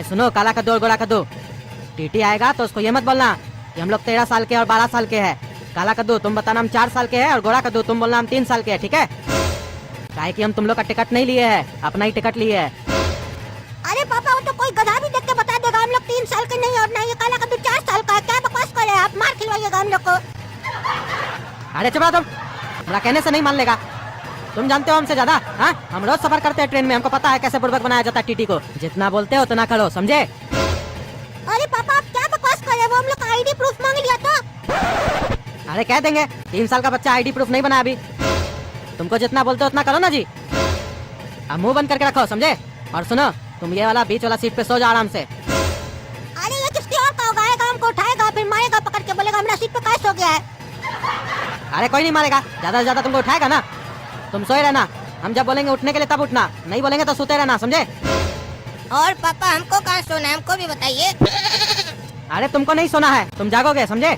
सुनो काला कद्दू और गोरा कद्दू, टीटी आएगा तो उसको ये मत बोलना कि हम लोग 13 साल के और 12 साल के हैं। काला कद्दू तुम बताना हम 4 साल के हैं और गोरा कद्दू तुम बोलना हम 3 साल के हैं, ठीक है? काहे कि हम तुम लोग का टिकट नहीं लिए है, अपना ही टिकट लिए है। अरे पापा वो तो कोई गधा भी देख के बता देगा हम लोग 3 साल के नहीं और ना ये काला कद्दू 4 साल का है। क्या बकवास कर रहे हैं आप? मार खिलवाइएगा हम लोग को। अरे चुप रहो तुम, हमारा कहने से नहीं मान लेगा। तुम जानते हो हमसे ज्यादा? हाँ, हम रोज सफर करते हैं ट्रेन में, हमको पता है कैसे बुड़बक बनाया जाता है टीटी को। जितना बोलते हो उतना करो, समझे? अरे पापा आप क्या बकवास कर रहे हैं? वो हम लोग का आईडी प्रूफ मांग लिया था। अरे कह देंगे, 3 साल का बच्चा आईडी प्रूफ नहीं बना अभी। तुमको जितना बोलते हो उतना करो ना जी। अब मुंह बंद करके रखो, समझे? और सुनो, तुम ये वाला बीच वाला सीट पे सो जाओ आराम से। अरे ये किसकी और का होगा? आएगा हमको उठाएगा फिर मारेगा पकड़ के, बोलेगा हमारा सीट पे कैसे सो गया है। अरे कोई नहीं मारेगा, ज्यादा से ज्यादा तुमको उठाएगा ना। तुम सोए रहना, हम जब बोलेंगे उठने के लिए तब उठना, नहीं बोलेंगे तो सोते रहना, समझे? और पापा हमको कहाँ सोना है, हमको भी बताइए। अरे तुमको नहीं सोना है, तुम जागोगे, समझे?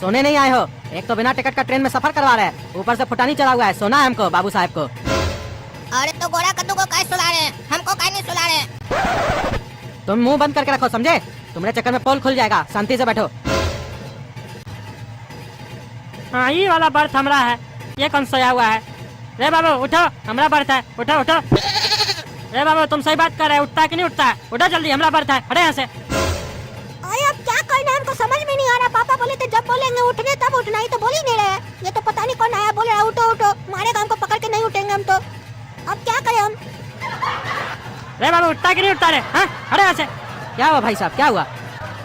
सोने नहीं आए हो। एक तो बिना टिकट का ट्रेन में सफर करवा रहे हैं, ऊपर से फुटानी चढ़ा हुआ है। सोना है हमको, बाबू साहब को। अरे तो गोरा कद्दू को कैसे सुला रहे हैं, हमको काहे नहीं सुला रहे हैं? तुम मुंह बंद करके रखो, समझे? तुम्हारे चक्कर में पोल खुल जाएगा, शांति से बैठो। हाँ, ये वाला बर्थ हमारा है। ये कौन सोया हुआ है? रे बाबू उठो, हमारा बर्थ है, उठो उठो। रे बाबू तुम सही बात कर रहे हो, उठता है कि नहीं उठता है? उठो जल्दी, हमारा बर्थ है, हटे यहाँ से। अरे अब क्या करना है हमको समझ में नहीं आ रहा। पापा बोले थे जब बोलेंगे उठने तब उठना, ही तो बोल ही नहीं रहे। ये तो पता नहीं कौन आया बोल रहा है उठो उठो, मारेगा हमको पकड़ के, नहीं उठेंगे हम तो। अब क्या करें हम? रे बाबू उठता कि नहीं उठता रे? हाँ, हटे यहाँ से। क्या हुआ भाई साहब, क्या हुआ?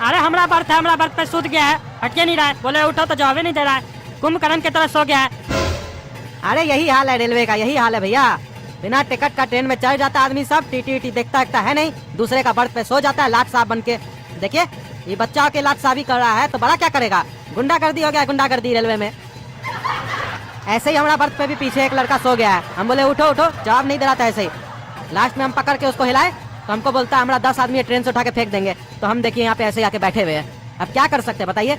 अरे हमारा बर्थ है, हमारा बर्थ पे सूत गया है, हटके नहीं रहा है। बोले उठो तो जवाब नहीं दे रहा है, कुंभकर्ण की तरह सो गया है। अरे यही हाल है रेलवे का, यही हाल है भैया। बिना टिकट का ट्रेन में चढ़ जाता आदमी, सब टीटी देखता है नहीं, दूसरे का बर्थ पे सो जाता है लाट साहब बन के। देखिए ये बच्चा के लाट साहब ही कर रहा है तो बड़ा क्या करेगा? गुंडागर्दी हो गया, गुंडागर्दी रेलवे में। ऐसे ही हमारा बर्थ पे भी पीछे एक लड़का सो गया है, हम बोले उठो उठो, जवाब नहीं दे रहा था। ऐसे ही लास्ट में हम पकड़ के उसको हिलाए तो हमको बोलता है हमारा 10 आदमी ट्रेन से उठा के फेंक देंगे। तो हम देखिए यहाँ पे ऐसे आके बैठे हुए हैं, अब क्या कर सकते हैं बताइए?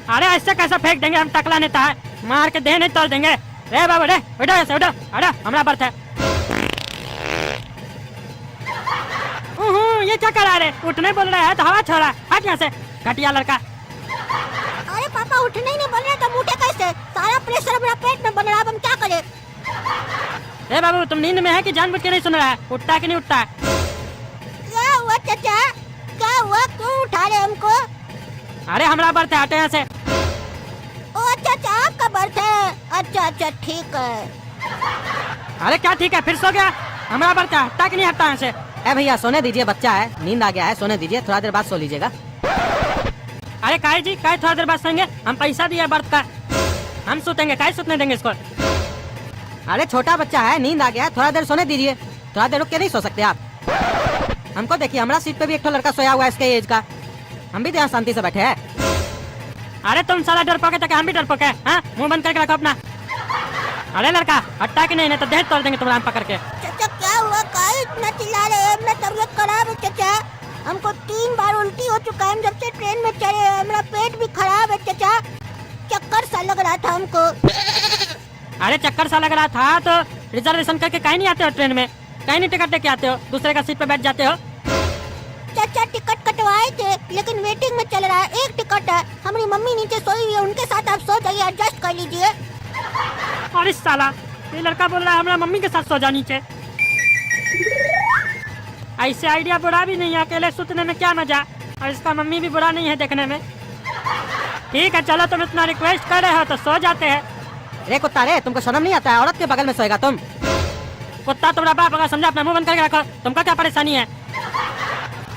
अरे ऐसे कैसे फेंक देंगे, हम टकला नेता है, मार के देह नहीं तोड़ देंगे। रे बाबू रे उठो ऐसे, उठो उठो, हमारा बर्थ है। ये क्या करा रहे? उठने बोल रहा है तो हवा छोड़ा, हट यहाँ से घटिया लड़का। अरे पापा उठने ही नहीं बोल रहे तो उठे कैसे? सारा प्रेशर मेरा पेट में बन रहा है, अब हम क्या करें? ए बाबू तुम नींद में है कि जानबूझ के नहीं सुन रहा है? उठता है कि नहीं उठता है? क्या हुआ चाचा, क्या हुआ, क्यों उठा रहे हमको? अरे हमारा बर्थ है, हटे यहाँ से। ओ चाचा आपका बर्थ है, अच्छा अच्छा ठीक है। अरे क्या ठीक है, फिर सो गया? हमारा बर्थ है, हटता कि नहीं हटता यहाँ से? ए भैया सोने दीजिए, बच्चा है, नींद आ गया है, सोने दीजिए, थोड़ा देर बाद सो लीजिएगा। अरे काहे जी, काहे थोड़ा देर बाद सोएंगे? हम पैसा दिए बर्थ का, हम सोतेंगे, काहे सोने देंगे इसको? अरे छोटा बच्चा है, नींद आ गया है, थोड़ा देर सोने दीजिए। थोड़ा देर रुक के नहीं सो सकते आप? हमको देखिए, हमारा सीट पे भी एक तो लड़का सोया हुआ है इसके एज का, हम भी तो यहाँ शांति से बैठे हैं। अरे तुम साला डरपोक है, हम भी डरपोक है। हाँ, मुंह बंद करके रखो अपना। अरे लड़का हटता कि नहीं तो देह तोड़ देंगे तुम्हारा हम पकड़ के। चाचा क्या हुआ, काहे इतना चिल्ला रहे हैं? मेरा तबीयत खराब है चाचा, हमको 3 बार उल्टी हो चुका है जब से ट्रेन में चढ़े हैं, मेरा पेट भी खराब है चाचा, चक्कर सा लग रहा था हमको। अरे चक्कर सा लग रहा था तो रिजर्वेशन करके कहीं नहीं आते हो ट्रेन में? कहीं नहीं टिकट लेके आते हो, दूसरे का सीट पे बैठ जाते हो? चाचा टिकट कटवाए थे लेकिन वेटिंग में चल रहा है, एक टिकट है, हमारी मम्मी नीचे सोई हुई है, उनके साथ आप सो जाइए, एडजस्ट कर लीजिए। और इस साला ये लड़का बोल रहा है हमारा मम्मी के साथ सो जा नीचे। ऐसे आइडिया बुरा भी नहीं है, अकेले सुतने में क्या मजा, और इसका मम्मी भी बुरा नहीं है देखने में। ठीक है चलो, तुम इतना रिक्वेस्ट कर रहे हो तो सो जाते हैं। रे कुत्ता रे, तुमको शर्म नहीं आता है? औरत के बगल में सोएगा तुम? कुत्ता तुम्हारा बाप होगा, समझा? अपना मुंह बंद करके रखो। तुमको क्या परेशानी है?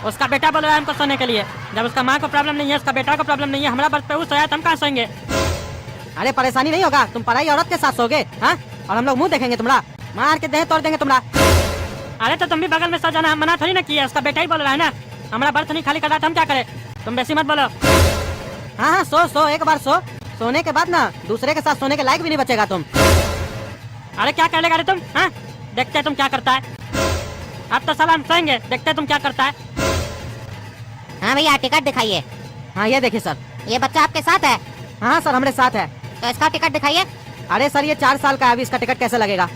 उसका बेटा बोल रहा है हमको सोने के लिए, जब उसका माँ को प्रॉब्लम नहीं है, उसका बेटा को प्रॉब्लम नहीं है, हमारा बर्थ पे वो सोया, हम कहाँ सोएंगे? अरे परेशानी नहीं होगा, तुम पराई औरत के साथ सोगे? हाँ, और हम लोग मुंह देखेंगे तुम्हारा, मार के देह तोड़ देंगे तुम्हारा। अरे तो तुम भी बगल में सो जाना, हम मना थोड़ी ना किया, उसका बेटा ही बोल रहा है ना, हमारा बर्थ नहीं खाली कर रहा था, हम क्या करें? तुम बेसी मत बोलो। हाँ हाँ सो सो, एक बार सो, सोने के बाद ना दूसरे के साथ सोने के लायक भी नहीं बचेगा तुम। अरे क्या कर लेगा रे तुम? हाँ, देखते तुम क्या करता है। अब तो साला हम सोएंगे, देखते तुम क्या करता है। हाँ भैया टिकट दिखाइए। हाँ ये देखिए सर। ये बच्चा आपके साथ है? हाँ सर हमारे साथ है। तो इसका टिकट दिखाइए। अरे सर ये 4 साल का है, अभी इसका टिकट कैसे लगेगा?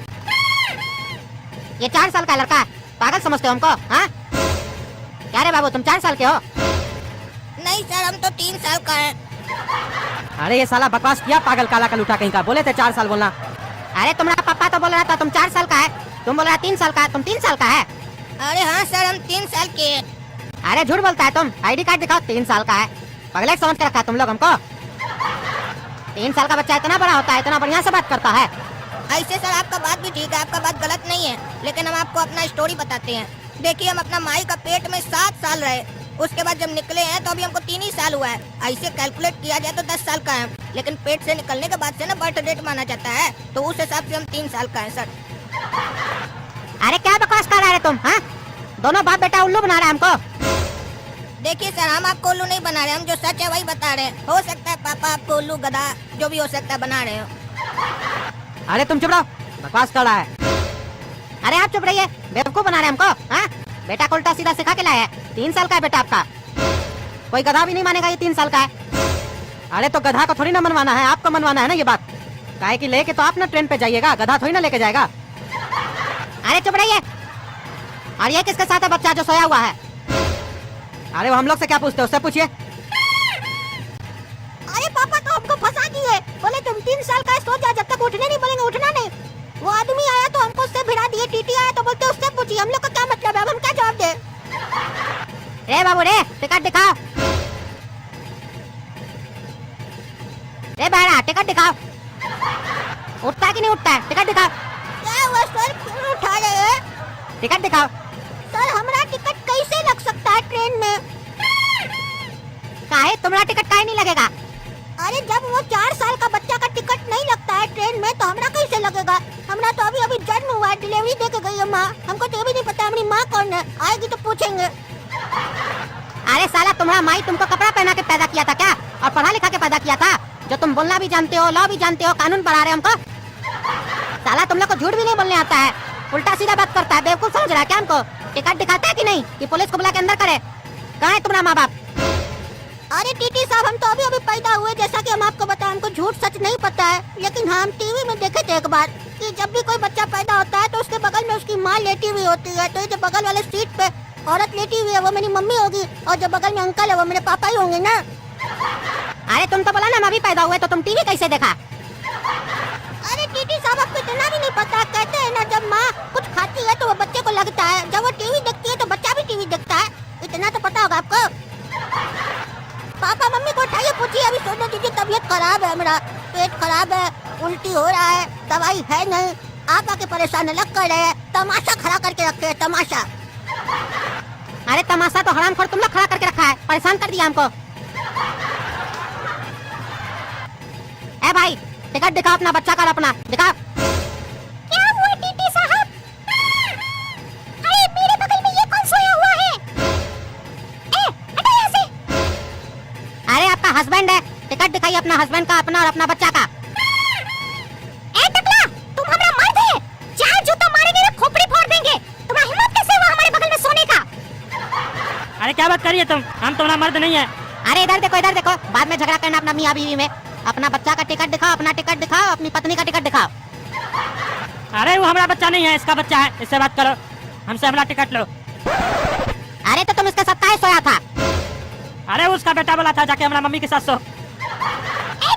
ये 4 साल का लड़का है, पागल समझते हो हमको? हाँ क्या रे बाबू, तुम 4 साल के हो? नहीं सर, हम तो 3 साल का है। अरे ये साला बकवास किया, पागल काला का लूटा कहीं का। बोले थे 4 साल बोलना। अरे तुम्हारा पापा तो बोल रहा था तुम 4 साल का है, तुम बोल रहा 3 साल का है। तुम 3 साल का है? अरे हाँ सर, हम 3 साल के हैं। अरे झूठ बोलता है तुम, आईडी कार्ड दिखाओ, 3 साल का है। पगले समझ के रखा है तुम लोग हमको। 3 साल का बच्चा इतना बड़ा होता है, इतना बढ़िया से बात करता है। ऐसे सर आपका बात भी ठीक है, आपका बात गलत नहीं है, लेकिन हम आपको अपना स्टोरी बताते हैं। देखिए, हम अपना माई का पेट में 7 साल रहे, उसके बाद जब निकले हैं तो अभी हमको 3 ही साल हुआ है। ऐसे कैलकुलेट किया जाए तो 10 साल का है, लेकिन पेट से निकलने के बाद से ना बर्थ डेट माना जाता है, तो उस हिसाब से हम 3 साल का है सर। अरे क्या बकवास कर रहे तुम? हाँ, दोनों बाप बेटा उल्लू बना रहे हैं हमको। देखिए सर, हम आपको उल्लू नहीं बना रहे, हम जो सच है वही बता रहे हैं। हो सकता है पापा आपको उल्लू, गधा, जो भी हो सकता है बना रहे हो। अरे तुम चुप रहो, बकवास कर रहा है। अरे आप चुप रहिए, बेवकूफ बना रहे हैं हमको। हाँ, बेटा को उल्टा सीधा सिखा के लाया है। 3 साल का है बेटा आपका, कोई गधा भी नहीं मानेगा ये 3 साल का है। अरे तो गधा को थोड़ी ना मनवाना है, आपको मनवाना है ना ये बात। काहे कि लेके तो आप ना ट्रेन पे जाइएगा, गधा थोड़ी ना लेके जाएगा। अरे चुप रहिए। और ये किसके साथ है बच्चा जो सोया हुआ है? अरे वो हम लोग से क्या पूछते हो, उससे पूछिए। अरे पापा तो हमको फंसा दिए, बोले तुम 3 साल का है, सो जा, जब तक उठने नहीं बोलेंगे उठना नहीं। वो आदमी आया तो हमको उससे भिड़ा दिए, टीटी आया तो बोलते उससे पूछिए। हम लोग का क्या मतलब है, अब हम क्या जवाब दे? रे बाबू रे, टिकट दिखाओ। रे बहरा, टिकट दिखाओ। उठता है कि नहीं उठता है? टिकट दिखाओ। क्या हुआ सर, क्यों उठा रहे हैं? टिकट दिखाओ। सर हमारा टिकट कैसे लग सकता है ट्रेन में? काहे तुम्हारा टिकट काहे नहीं लगेगा? अरे जब वो 4 साल का बच्चा का टिकट नहीं लगता है ट्रेन में, तो हमारा कैसे लगेगा? हमारा तो अभी अभी जन्म हुआ है, डिलीवरी दे के गई है माँ, हमको तो ये भी नहीं पता हमारी माँ कौन है, आएगी तो पूछेंगे। अरे साला, तुम्हारा माई तुमको कपड़ा पहना के पैदा किया था क्या, और पढ़ा लिखा के पैदा किया था, जो तुम बोलना भी जानते हो, लॉ भी जानते हो, कानून पढ़ा रहे हो हमको? साला तुम लोग को झूठ भी नहीं बोलने आता है, उल्टा सीधा बात करता है, बेवकूफ समझ रहा है क्या हमको? टिकट दिखाता है कि नहीं, कि पुलिस को बुला के अंदर करे? कहाँ है तुम्हारा माँ बाप? अरे टीटी साहब, हम तो अभी अभी पैदा हुए, जैसा कि हम आपको बताएं, हमको झूठ सच नहीं पता है, लेकिन हाँ, हम टीवी में देखे थे एक बार कि जब भी कोई बच्चा पैदा होता है तो उसके बगल में उसकी माँ लेटी हुई होती है। तो ये जो बगल वाले सीट पे औरत लेटी हुई है वो मेरी मम्मी होगी, और जो बगल में अंकल है वो मेरे पापा ही होंगे ना। अरे तुम तो बोला ना हम अभी पैदा हुए, तो तुम टीवी कैसे देखा? अरे टीटी साहब, आपको इतना भी नहीं पता, कहते हैं ना जब माँ कुछ खाती है तो वो बच्चे को लगता है, जब वो टीवी देखती है तो बच्चा भी टीवी देखता है। इतना तो पता होगा आपको। पापा मम्मी को उठाइए, पूछिए, अभी सोने दीजिए, तबीयत खराब है, मेरा पेट खराब है, उल्टी हो रहा है, दवाई है नहीं, आप आके परेशान अलग कर रहे हैं, तमाशा खड़ा करके रखे हैं, तमाशा। अरे तमाशा तो हरामखोर तुम लोग खड़ा करके रखा है, परेशान कर दिया हमको। ए भाई, टिकट दिखाओ अपना, बच्चा का अपना दिखाओ। क्या हुआ टीटी साहब? अरे मेरे बगल में ये कौन सोया हुआ है? हटो यहाँ से। अरे आपका हस्बैंड है, टिकट दिखाइए अपना हस्बैंड का, अपना और अपना बच्चा का। टकला, तुम हमारा मर्द है, 4 जूता मारेंगे तो खोपड़ी फोड़ देंगे। तुम्हारा हिम्मत कैसे हुआ हमारे बगल में सोने का? अरे क्या बात करिए तुम, हम तुम्हारा मर्द नहीं है। अरे इधर देखो, इधर देखो, बाद में झगड़ा करना अपना मियाँ बीवी में। अपना बच्चा का टिकट दिखाओ, अपना टिकट दिखाओ, अपनी पत्नी का टिकट दिखाओ। अरे वो हमारा बच्चा नहीं है, इसका बच्चा है, इससे बात करो, हमसे हमारा टिकट लो। अरे तो तुम इसके साथ काहे सोया था? अरे उसका बेटा बोला था जाके हमारा मम्मी के साथ सो।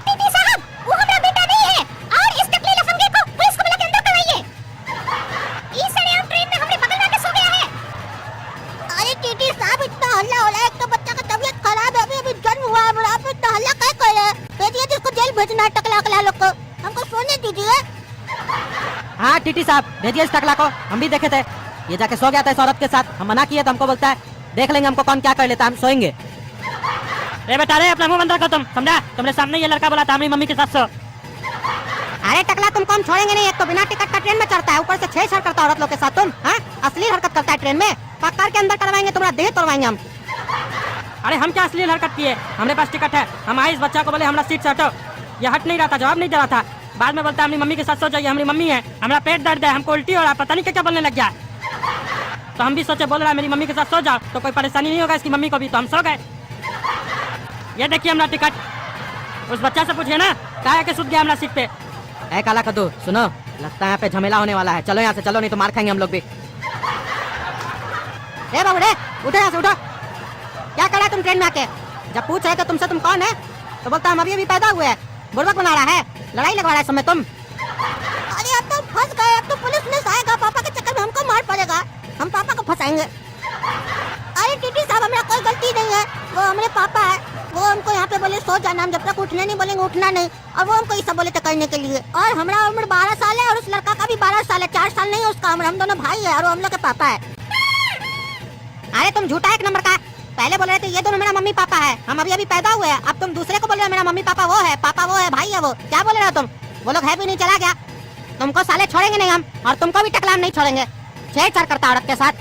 टीटी साहब, वो हमारा बेटा नहीं है, और इस टकले लफंगे को पुलिस को बुला के अंदर करवाइए। इस सड़ियाम ट्रेन में हमारे बगल में आके सो गया है। अरे टीटी साहब, इतना हल्ला हो रहा है, एक तो बच्चा का तबीयत खराब है, अभी अभी जन्म हुआ है, आप इतना हल्ला क्या कर रहे हैं? भेजिए जिसको जेल भेजना है, टकला अकला लोग को, हमको सोने दीजिए। हाँ टीटी साहब, भेजिए इस टकला को, हम भी देखे थे, ये जाके सो गया था इस औरत के साथ, हम मना किए तो हमको बोलता है देख लेंगे हमको कौन क्या कर लेता है, हम सोएंगे। रे बेटा रे, अपना मुंह बंद रखो, तुम समझा? तुम्हारे सामने ये लड़का बोला था हमारी मम्मी के साथ सो। अरे टकला, तुमको हम छोड़ेंगे नहीं, एक तो बिना टिकट का ट्रेन में चढ़ता है, ऊपर से छेड़छाड़ करता है औरत लोग के साथ। तुम हाँ, असली हरकत करता है ट्रेन में, पकड़ के अंदर करवाएंगे, तुम्हारा देह तोड़वाएंगे हम। अरे हम क्या असली हरकत किए, हमारे पास टिकट है, हम आए इस बच्चा को बोले हमारा सीट से हटो, ये हट नहीं रहा था, जवाब नहीं दे रहा था, बाद में बोलता है हमारी मम्मी के साथ सो जाइए, हमारी मम्मी है, हमारा पेट दर्द है, हमको उल्टी हो रहा है, पता नहीं क्या बोलने लग गया। तो हम भी सोचे, बोल रहा है मेरी मम्मी के साथ सो जाओ तो कोई परेशानी नहीं होगा इसकी मम्मी को भी, तो हम सो गए। ये देखिए हमारा टिकट, उस बच्चा से पूछिए ना क्या के सुत गया हमारा सीट पे। ए काला कद्दू, सुनो, लगता है यहाँ पे झमेला होने वाला है, चलो यहाँ से चलो, नहीं तो मार खाएंगे हम लोग भी। ए बाबू रे, उठो यहाँ से, उठो, क्या करा तुम ट्रेन में आके? जब पूछ रहे थे तुमसे तुम कौन है तो बोलता हम अभी पैदा हुए हैं। बुड़बक बना रहा है, लड़ाई लगवा रहा है समय तुम। अरे अब तो फंस गए, अब तो पुलिस ने आएगा, पापा के चक्कर में हमको मार पड़ेगा, हम पापा को फंसाएंगे। अरे टीटी साहब हमारा कोई गलती नहीं है, वो हमारे पापा है, वो हमको यहाँ पे बोले सो जाना, हम जब तक उठने नहीं बोलेंगे उठना नहीं, और वो हमको ये सब बोले थे करने के लिए। और हमारा उम्र 12 साल है और उस लड़का का भी 12 साल है, 4 साल नहीं है उसका उम्र, हम दोनों भाई है और वो हम लोग के पापा है। अरे तुम झूठा एक नंबर का, पहले बोल रहे थे ये दोनों मेरा मम्मी पापा है, हम अभी पैदा हुए हैं, अब तुम दूसरे को बोल रहे हो मेरा मम्मी पापा वो है, पापा वो है, भाई है वो, क्या बोल रहे हो तुम? वो लोग है भी नहीं, चला गया। तुमको साले छोड़ेंगे नहीं हम, और तुमको भी टकलाम नहीं छोड़ेंगे, छेड़छाड़ करता औरत के साथ।